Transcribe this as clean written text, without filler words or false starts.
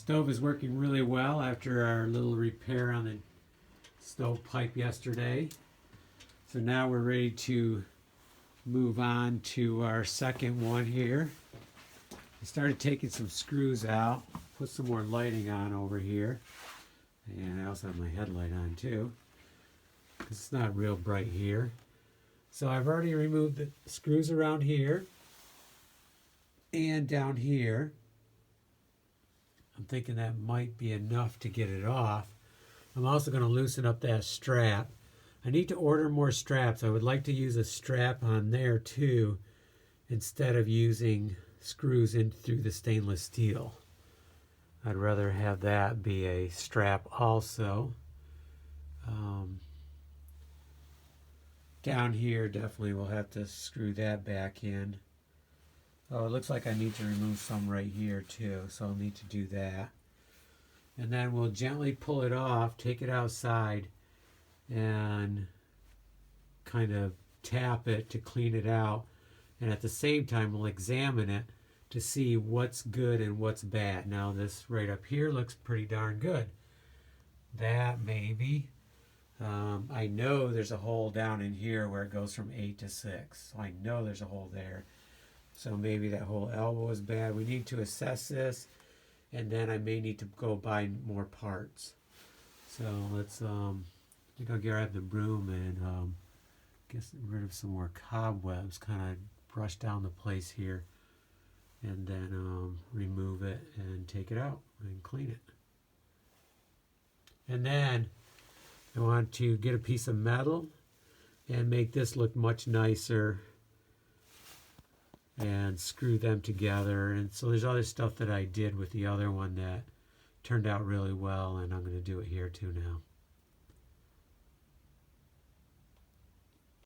Stove is working really well after our little repair on the stove pipe yesterday. So now we're ready to move on to our second one here. I started taking some screws out, put some more lighting on over here. And I also have my headlight on too, because it's not real bright here. So I've already removed the screws around here and down here. I'm thinking that might be enough to get it off. I'm also going to loosen up that strap. I need to order more straps. I would like to use a strap on there too, instead of using screws in through the stainless steel. I'd rather have that be a strap also. Down here definitely we'll have to screw that back in. Oh, it looks like I need to remove some right here too, so I'll need to do that. And then we'll gently pull it off, take it outside, and kind of tap it to clean it out. And at the same time, we'll examine it to see what's good and what's bad. Now this right up here looks pretty darn good. That maybe. I know there's a hole down in here where it goes from 8 to 6. So I know there's a hole there. So maybe that whole elbow is bad. We need to assess this, and then I may need to go buy more parts. So let's, I think I'll grab the broom and get rid of some more cobwebs, kind of brush down the place here, and then remove it and take it out and clean it. And then I want to get a piece of metal and make this look much nicer and screw them together. And so there's other stuff that I did with the other one that turned out really well, and I'm going to do it here too now.